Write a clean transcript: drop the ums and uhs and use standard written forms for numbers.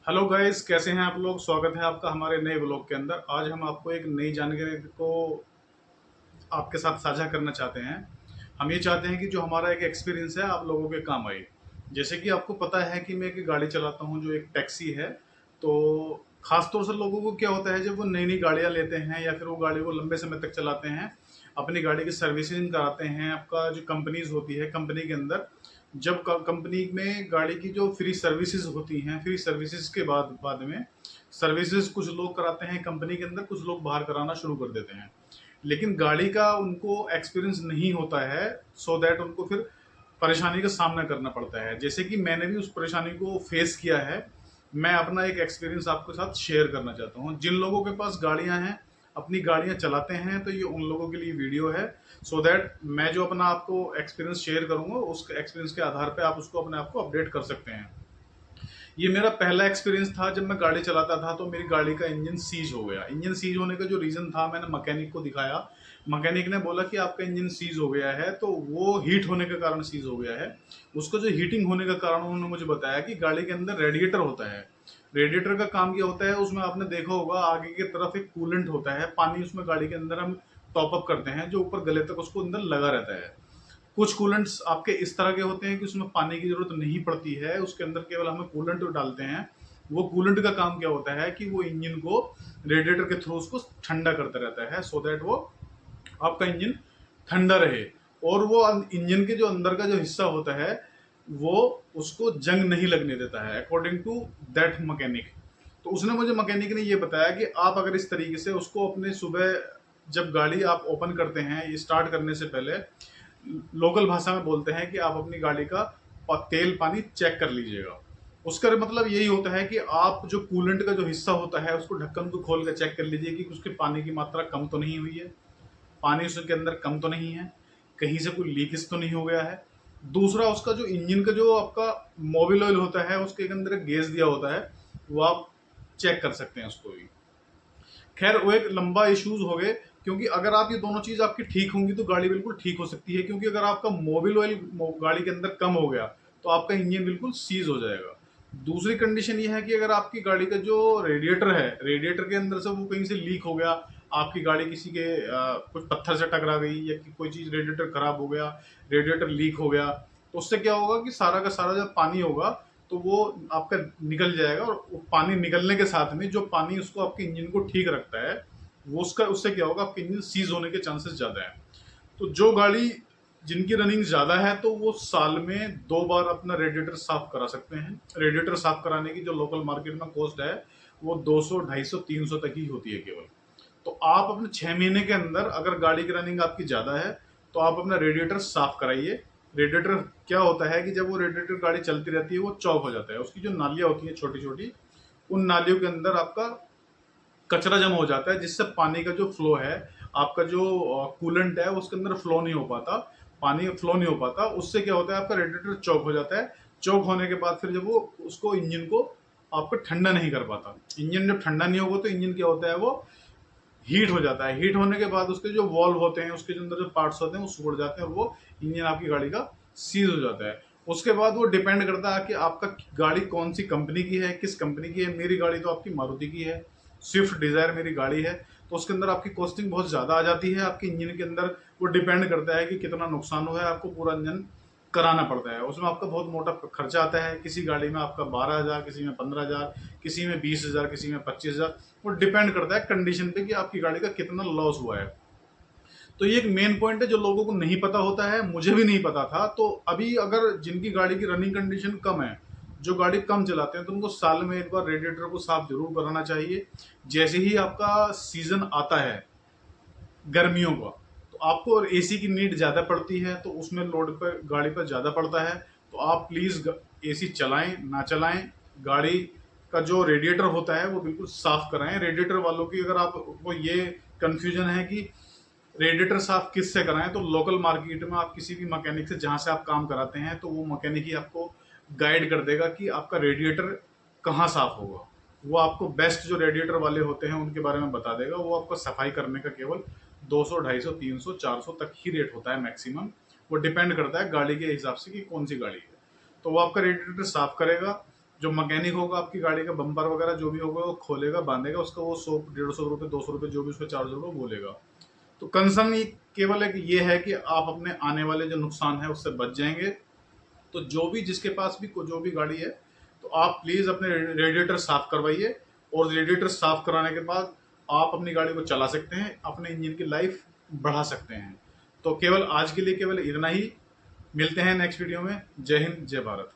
Hello guys, कैसे हैं आप लोग। स्वागत है आपका हमारे नए ब्लॉग के अंदर। आज हम आपको एक नई जानकारी को आपके साथ साझा करना चाहते हैं। हम ये चाहते हैं कि जो हमारा एक एक्सपीरियंस है आप लोगों के काम आए। जैसे कि आपको पता है कि मैं एक गाड़ी चलाता हूँ जो एक टैक्सी है। तो खास तौर से लोगों को क्या होता है, जब वो नई नई गाड़ियाँ लेते हैं या फिर वो गाड़ी को लंबे समय तक चलाते हैं, अपनी गाड़ी की सर्विसिंग कराते हैं। आपका जो कंपनीज होती है, कंपनी के अंदर जब कंपनी में गाड़ी की जो फ्री सर्विसेज होती हैं, फ्री सर्विसेज के बाद बाद में सर्विसेज कुछ लोग कराते हैं कंपनी के अंदर, कुछ लोग बाहर कराना शुरू कर देते हैं। लेकिन गाड़ी का उनको एक्सपीरियंस नहीं होता है, सो दैट उनको फिर परेशानी का सामना करना पड़ता है। जैसे कि मैंने भी उस परेशानी को फेस किया है। मैं अपना एक एक्सपीरियंस आपके साथ शेयर करना चाहता हूँ। जिन लोगों के पास गाड़ियाँ हैं, अपनी गाड़ियाँ चलाते हैं, तो ये उन लोगों के लिए वीडियो है। सो दैट मैं जो अपना आपको एक्सपीरियंस शेयर करूंगा, उस एक्सपीरियंस के आधार पे आप उसको अपने आप को अपडेट कर सकते हैं। ये मेरा पहला एक्सपीरियंस था। जब मैं गाड़ी चलाता था तो मेरी गाड़ी का इंजन सीज हो गया। इंजन सीज होने का जो रीज़न था, मैंने मैकेनिक को दिखाया। मैकेनिक ने बोला कि आपका इंजन सीज हो गया है, तो वो हीट होने के कारण सीज हो गया है। उसको जो हीटिंग होने का कारण उन्होंने मुझे बताया कि गाड़ी के अंदर रेडिएटर होता है। रेडिएटर का काम क्या होता है, उसमें आपने देखा होगा आगे की तरफ एक कूलेंट होता है, पानी उसमें गाड़ी के अंदर हम टॉप अप करते हैं, जो ऊपर गले तक उसको अंदर लगा रहता है। कुछ कूलेंट्स आपके इस तरह के होते हैं कि उसमें पानी की जरूरत नहीं पड़ती है, उसके अंदर केवल हमें कूलेंट डालते हैं। वो कूलेंट का काम क्या होता है कि वो इंजन को रेडिएटर के थ्रू उसको ठंडा करता रहता है, सो दैट वो आपका इंजन ठंडा रहे। और वो इंजन के जो अंदर का जो हिस्सा होता है, वो उसको जंग नहीं लगने देता है, अकॉर्डिंग टू दैट मैकेनिक। तो उसने मुझे, मैकेनिक ने ये बताया कि आप अगर इस तरीके से उसको अपने सुबह जब गाड़ी आप ओपन करते हैं, ये स्टार्ट करने से पहले लोकल भाषा में बोलते हैं कि आप अपनी गाड़ी का तेल पानी चेक कर लीजिएगा। उसका मतलब यही होता है कि आप जो कूलेंट का जो हिस्सा होता है, उसको ढक्कन को खोल कर चेक कर लीजिए कि उसके पानी की मात्रा कम तो नहीं हुई है, पानी उसके अंदर कम तो नहीं है, कहीं से कोई लीकेज तो नहीं हो गया है। दूसरा, उसका जो इंजन का जो आपका मोबिल ऑयल होता है, उसके अंदर एक गैस दिया होता है, वो आप चेक कर सकते हैं उसको भी। खैर, वो एक लंबा इश्यूज हो गए, क्योंकि अगर आप ये दोनों चीज आपकी ठीक होंगी तो गाड़ी बिल्कुल ठीक हो सकती है। क्योंकि अगर आपका मोबिल ऑयल गाड़ी के अंदर कम हो गया तो आपका इंजन बिल्कुल सीज हो जाएगा। दूसरी कंडीशन ये है कि अगर आपकी गाड़ी का जो रेडिएटर है, रेडिएटर के अंदर से वो कहीं से लीक हो गया, आपकी गाड़ी किसी के कुछ पत्थर से टकरा गई, या कि कोई चीज रेडिएटर खराब हो गया, रेडिएटर लीक हो गया, तो उससे क्या होगा कि सारा का सारा जब पानी होगा तो वो आपका निकल जाएगा। और वो पानी निकलने के साथ में जो पानी उसको आपके इंजन को ठीक रखता है, वो उसका उससे क्या होगा, आपके इंजन सीज होने के चांसेस ज़्यादा है। तो जो गाड़ी जिनकी रनिंग ज़्यादा है, तो वो साल में 2 बार अपना रेडिएटर साफ करा सकते हैं। रेडिएटर साफ कराने की जो लोकल मार्केट में कॉस्ट है, वो 200, 250, 300 तक ही होती है केवल। तो आप अपने 6 महीने के अंदर, अगर गाड़ी की रनिंग आपकी ज़्यादा है, तो आप अपना रेडिएटर साफ कराइए। रेडिएटर क्या होता है कि जब वो रेडिएटर गाड़ी चलती रहती है, वो चौक हो जाता है। उसकी जो नालियाँ होती हैं छोटी छोटी, उन नालियों के अंदर आपका कचरा जमा हो जाता है, जिससे पानी का जो फ्लो है, आपका जो कूलेंट है, उसके अंदर फ्लो नहीं हो पाता, पानी फ्लो नहीं हो पाता। उससे क्या होता है, आपका रेडिएटर चौक हो जाता है। चौक होने के बाद फिर जब वो उसको इंजन को आपको ठंडा नहीं कर पाता। इंजन जब ठंडा नहीं होगा तो इंजन क्या होता है, वो हीट हो जाता है। हीट होने के बाद उसके जो वॉल्व होते हैं, उसके अंदर जो पार्ट्स होते हैं, वो सूख जाते हैं और वो इंजन आपकी गाड़ी का सीज हो जाता है। उसके बाद वो डिपेंड करता है कि आपका गाड़ी कौन सी कंपनी की है, किस कंपनी की है। मेरी गाड़ी तो आपकी मारुति की है, स्विफ्ट डिजायर मेरी गाड़ी है। तो उसके अंदर आपकी कॉस्टिंग बहुत ज़्यादा आ जाती है आपके इंजन के अंदर। वो डिपेंड करता है कि कितना नुकसान हुआ है, आपको पूरा इंजन कराना पड़ता है। उसमें आपका बहुत मोटा खर्चा आता है। किसी गाड़ी में आपका 12,000, किसी में 15,000, किसी में 20,000, किसी में 25,000। वो डिपेंड करता है कंडीशन पे कि आपकी गाड़ी का कितना लॉस हुआ है। तो ये एक मेन पॉइंट है जो लोगों को नहीं पता होता है, मुझे भी नहीं पता था। तो अभी अगर जिनकी गाड़ी की रनिंग कंडीशन कम है, जो गाड़ी कम चलाते हैं, तो उनको साल में एक बार रेडिएटर को साफ जरूर कराना चाहिए। जैसे ही आपका सीजन आता है गर्मियों का, तो आपको एसी की नीड ज़्यादा पड़ती है, तो उसमें लोड पर गाड़ी पर ज़्यादा पड़ता है। तो आप प्लीज़ एसी चलाएं ना चलाएं, गाड़ी का जो रेडिएटर होता है वो बिल्कुल साफ कराएं। रेडिएटर वालों की अगर आपको ये कन्फ्यूजन है कि रेडिएटर साफ किस से कराएं, तो लोकल मार्केट में आप किसी भी मैकेनिक से, जहां से आप काम कराते हैं, तो वो मैकेनिक ही आपको गाइड कर देगा कि आपका रेडिएटर कहाँ साफ होगा। वो आपको बेस्ट जो रेडिएटर वाले होते हैं उनके बारे में बता देगा। वो आपको सफाई करने का केवल 200, 250, 300, 400 तक ही रेट होता है मैक्सिमम। वो डिपेंड करता है गाड़ी के हिसाब से कि कौन सी गाड़ी है। तो वो आपका रेडिएटर साफ करेगा। जो मैकेनिक होगा आपकी गाड़ी का बम्पर वगैरह जो भी होगा वो खोलेगा, बांधेगा, उसका वो 100-150 रुपये 200 रुपये जो भी उसको चार्ज होगा बोलेगा। तो कंसर्न ये केवल एक ये है कि आप अपने आने वाले जो नुकसान है उससे बच जाएंगे। तो जो भी जिसके पास भी जो भी गाड़ी है, तो आप प्लीज़ अपने रेडिएटर साफ करवाइए, और रेडिएटर साफ कराने के बाद आप अपनी गाड़ी को चला सकते हैं, अपने इंजन की लाइफ बढ़ा सकते हैं। तो केवल आज के लिए केवल इतना ही। मिलते हैं नेक्स्ट वीडियो में। जय हिंद, जय भारत।